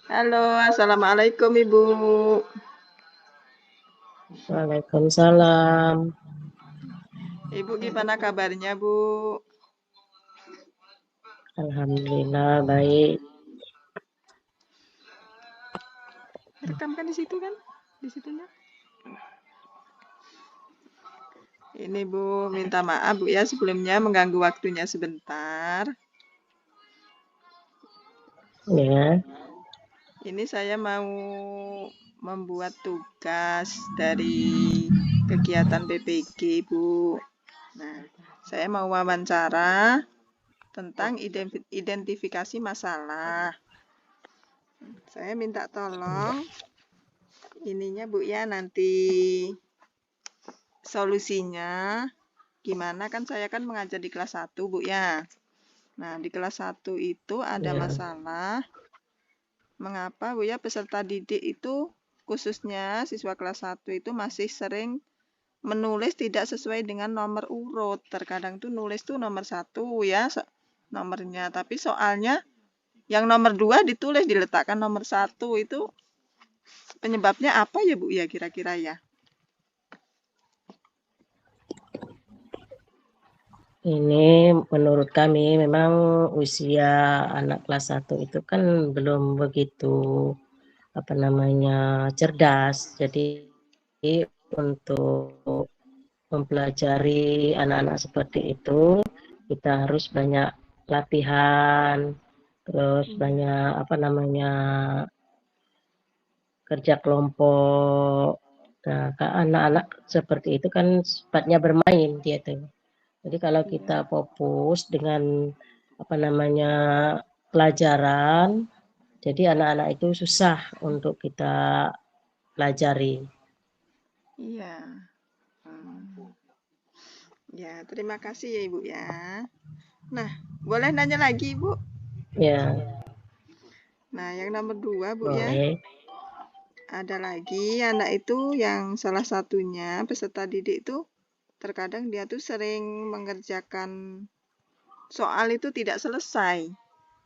Halo, assalamualaikum Ibu. Waalaikumsalam. Ibu gimana kabarnya Bu? Alhamdulillah baik. Rekam kan di situ kan? Di situnya. Ini Bu, minta maaf Bu ya sebelumnya mengganggu waktunya sebentar. Ya, Ini saya mau membuat tugas dari kegiatan PPG Bu. Nah, saya mau wawancara tentang identifikasi masalah. Saya minta tolong ininya Bu ya nanti solusinya gimana, kan saya kan mengajar di kelas 1 Bu ya. Nah, di kelas 1 itu ada ya, masalah mengapa Bu ya peserta didik itu khususnya siswa kelas 1 itu masih sering menulis tidak sesuai dengan nomor urut. Terkadang tuh nulis tuh nomor 1 ya nomornya, tapi soalnya yang nomor 2 ditulis diletakkan nomor 1. Itu penyebabnya apa ya Bu ya kira-kira ya? ini menurut kami memang usia anak kelas 1 itu kan belum begitu cerdas. Jadi untuk mempelajari anak-anak seperti itu kita harus banyak latihan, terus Iya. banyak kerja kelompok. Nah, anak-anak seperti itu kan sifatnya bermain dia tuh. Jadi kalau kita Iya. fokus dengan pelajaran, jadi anak-anak itu susah untuk kita pelajari. Iya. Hmm. Ya, terima kasih ya Ibu ya. Nah, boleh nanya lagi Ibu? Ya, Nah, yang nomor 2 Bu ya. boleh. Ada lagi anak itu yang salah satunya peserta didik itu terkadang dia tuh sering mengerjakan soal itu tidak selesai.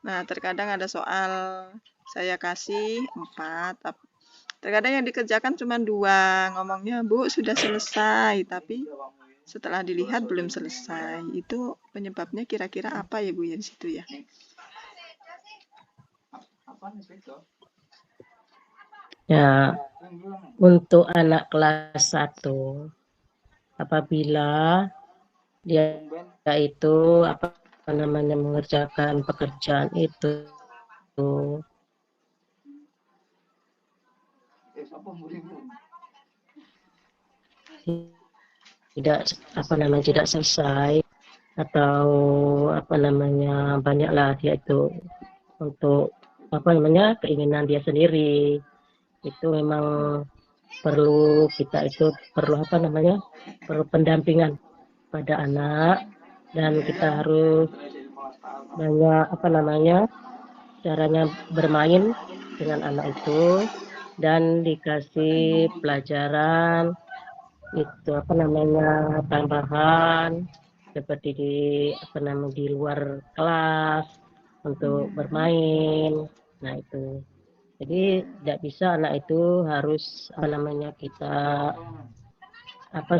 Nah, terkadang ada soal saya kasih 4, terkadang yang dikerjakan cuma 2. Ngomongnya, Bu, sudah selesai, tapi setelah dilihat belum selesai. Itu penyebabnya kira-kira apa ya Bu ya di situ ya? Ya, untuk anak kelas 1, apabila dia itu mengerjakan pekerjaan itu tidak tidak selesai atau banyaklah dia itu untuk keinginan dia sendiri, itu memang perlu pendampingan pada anak, dan kita Ya. harus banyak caranya bermain dengan anak itu dan dikasih pelajaran itu tambahan seperti di luar kelas untuk Iya. bermain. Nah itu, jadi Iya. tidak bisa anak itu harus kita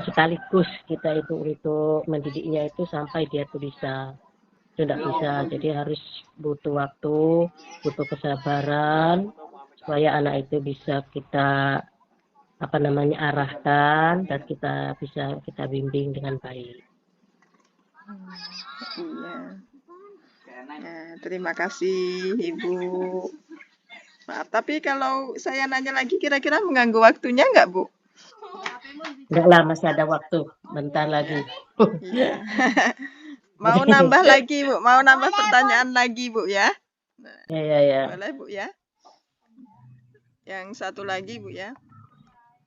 sekaligus kita itu untuk mendidiknya itu sampai dia tuh bisa. Itu tidak bisa, jadi harus butuh waktu, butuh kesabaran supaya anak itu bisa kita arahkan dan kita bisa kita bimbing dengan baik. Iya. Ya, terima kasih Ibu. Maaf, tapi kalau saya nanya lagi kira-kira mengganggu waktunya nggak, Bu? Enggak lah, masih ada waktu, bentar lagi. Iya. Mau nambah lagi, Bu? Mau nambah pertanyaan lagi, Bu ya? Nah, Ya, ya, ya. boleh, Bu ya? Yang satu lagi, Bu ya.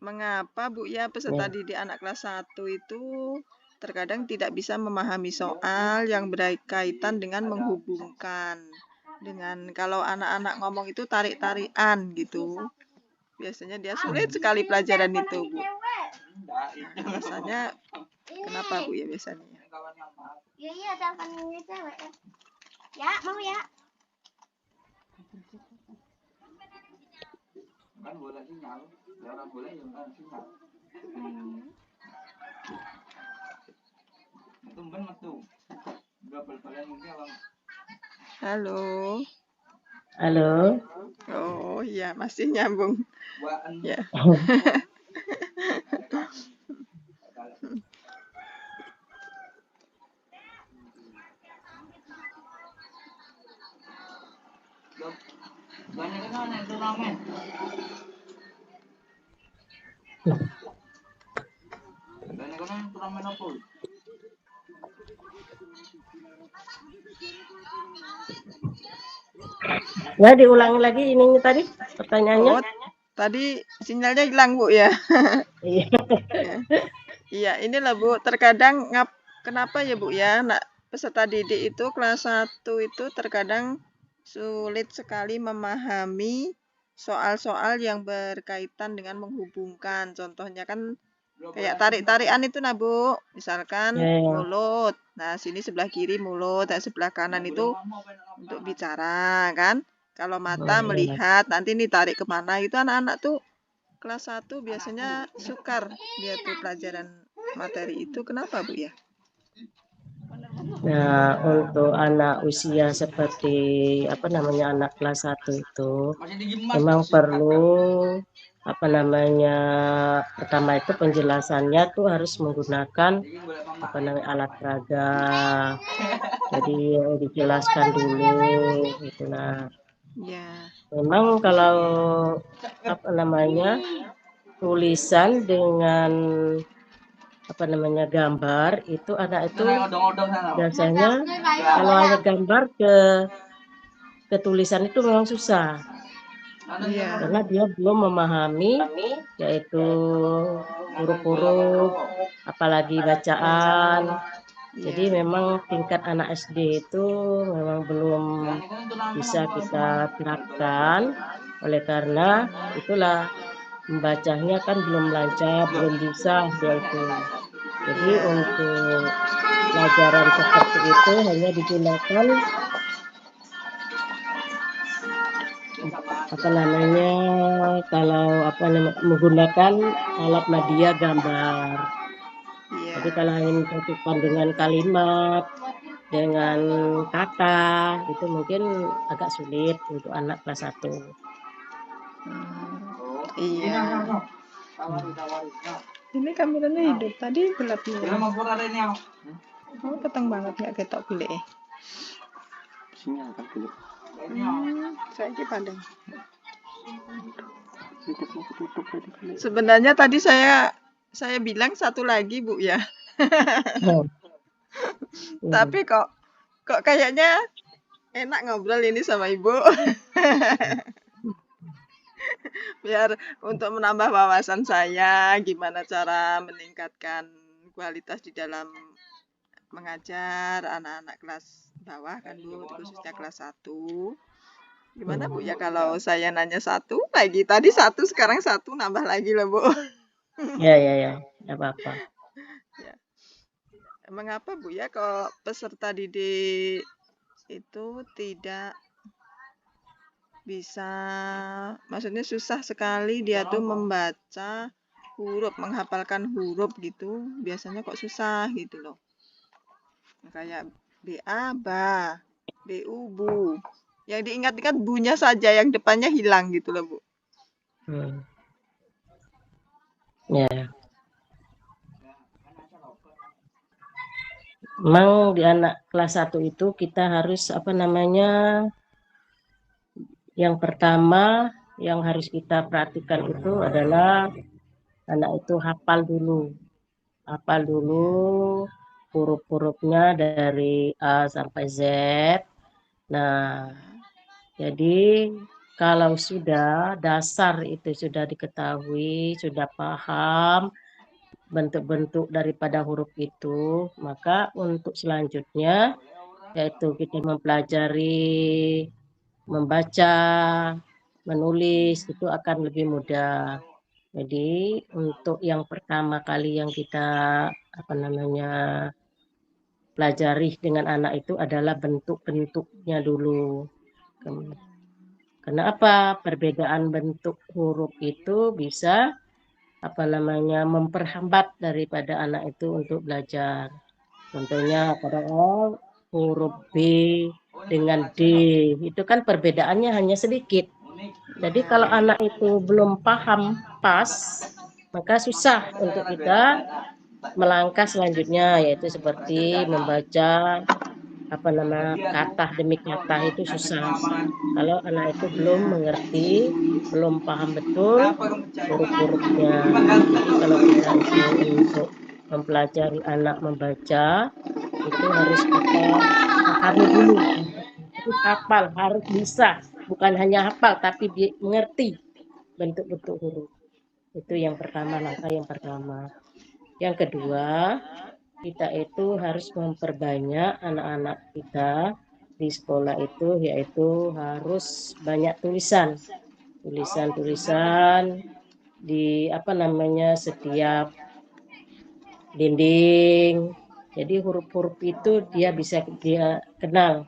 Mengapa, Bu ya, peserta Ya. didik anak kelas 1 itu terkadang tidak bisa memahami soal yang berkaitan dengan menghubungkan dengan kalau anak-anak ngomong itu tarik-tarian gitu. Biasanya dia sulit sekali pelajaran itu, Bu. Nah, biasanya kenapa, Bu ya biasanya? Iya, iya, telepon ini cewek. Ya, mau ya. Halo. Halo. Oh iya, masih nyambung. Ya. Ya, diulangi lagi ininya tadi pertanyaannya. Oh, tadi sinyalnya hilang, Bu ya. Iya. Ya. Iya, inilah Bu, terkadang kenapa ya Bu ya, peserta didik itu kelas 1 itu terkadang sulit sekali memahami soal-soal yang berkaitan dengan menghubungkan. Contohnya kan kayak tarik-tarikan itu nah Bu, misalkan Ya, ya. mulut. Nah, sini sebelah kiri mulut, dan sebelah kanan itu untuk bicara kan. Kalau mata melihat, nanti nih tarik kemana, itu anak-anak tuh kelas 1 biasanya sukar dia tuh pelajaran materi itu. Kenapa Bu ya? Nah, untuk anak usia seperti anak kelas 1 itu memang perlu pertama itu penjelasannya tuh harus menggunakan alat peraga. Jadi dijelaskan dulu gitu. Nah, Ya. memang kalau tulisan dengan gambar itu anak itu biasanya kalau hanya gambar ke tulisan itu memang susah. Iya. Karena dia belum memahami yaitu huruf-huruf, apalagi bacaan. Jadi memang tingkat anak SD itu memang belum bisa kita terapkan, oleh karena itulah membacanya kan belum lancar, belum bisa dia itu. Jadi untuk pelajaran seperti itu hanya digunakan kalau menggunakan alat media gambar. Iya. Jadi kalau hanya mencontohkan dengan kalimat, dengan kata, itu mungkin agak sulit untuk anak kelas 1. Iya. Ini kameranya hidup, tadi gelap nih. Oh, peteng banget nggak ketok pilih. Saya ki padang. Sebenarnya tadi saya bilang satu lagi Bu ya. Tapi kok kayaknya enak ngobrol ini sama Ibu. Biar untuk menambah wawasan saya gimana cara meningkatkan kualitas di dalam mengajar anak-anak kelas bawah kan Bu, khususnya kelas 1. Gimana Bu ya kalau saya nanya satu lagi, tadi satu sekarang satu nambah lagi loh Bu. Ya, nggak apa-apa. Ya. Mengapa Bu ya kok peserta didik itu tidak bisa, maksudnya susah sekali dia tuh membaca huruf, menghafalkan huruf gitu, biasanya kok susah gitu loh. Kayak BA, ba, BU, bu. Yang diingat-ingat bunya saja, yang depannya hilang gitu loh Bu. Ya. Memang di anak kelas 1 itu kita harus yang pertama yang harus kita perhatikan itu adalah anak itu hafal dulu huruf-hurufnya dari A sampai Z. Nah, jadi kalau sudah dasar itu sudah diketahui, sudah paham bentuk-bentuk daripada huruf itu, maka untuk selanjutnya yaitu kita mempelajari membaca, menulis itu akan lebih mudah. Jadi untuk yang pertama kali yang kita pelajari dengan anak itu adalah bentuk-bentuknya dulu. Kenapa? Perbedaan bentuk huruf itu bisa memperhambat daripada anak itu untuk belajar. Contohnya kadang huruf B dengan D itu kan perbedaannya hanya sedikit. Jadi kalau Ya. anak itu belum paham pas, maka susah untuk kita melangkah selanjutnya, yaitu seperti membaca kata demi kata itu susah. Kalau anak itu belum mengerti, belum paham betul huruf-hurufnya. Jadi kalau kita itu untuk mempelajari anak membaca, itu harus kita pahami dulu. Harus hafal, harus bisa. Bukan hanya hafal, tapi mengerti bentuk-bentuk huruf. Itu yang pertama, langkah yang pertama. Yang kedua, kita itu harus memperbanyak anak-anak kita di sekolah itu, yaitu harus banyak tulisan. Tulisan-tulisan di setiap dinding. Jadi huruf-huruf itu dia bisa dia kenal.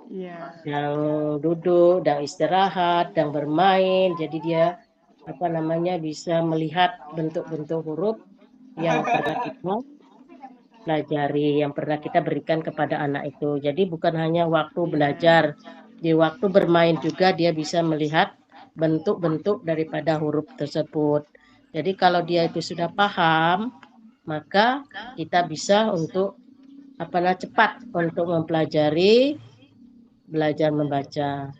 Iya. Yang duduk, yang istirahat, yang bermain. Jadi dia bisa melihat bentuk-bentuk huruf yang pernah kita pelajari, yang pernah kita berikan kepada anak itu. Jadi bukan hanya waktu belajar, di waktu bermain juga dia bisa melihat bentuk-bentuk daripada huruf tersebut. Jadi kalau dia itu sudah paham, maka kita bisa untuk cepat untuk mempelajari belajar membaca.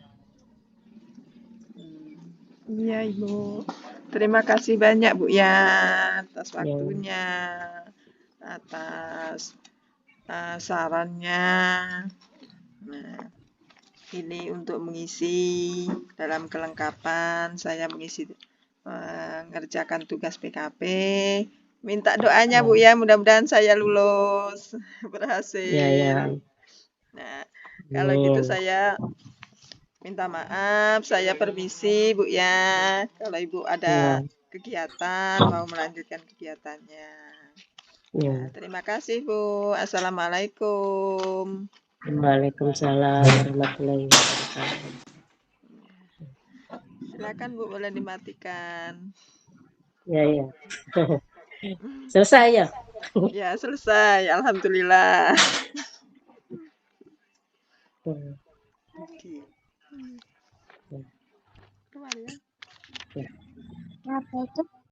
Iya, Ibu. Terima kasih banyak, Bu ya, atas Ya, waktunya, atas sarannya. Nah, ini untuk mengisi dalam kelengkapan saya mengisi mengerjakan tugas PKP. Minta doanya, Bu ya, mudah-mudahan saya lulus, ya, berhasil. ya. Nah, kalau gitu Amin. saya minta maaf, saya permisi, Bu ya. Kalau Ibu ada Ya, kegiatan, mau melanjutkan kegiatannya. ya. Nah, terima kasih, Bu. Assalamualaikum. Waalaikumsalam warahmatullahi wabarakatuh. Silakan, Bu, boleh dimatikan. Ya, ya. Selesai ya? Ya, selesai. Alhamdulillah. Hmm. Oke. Ya. Kemarin. Ya. Apa itu?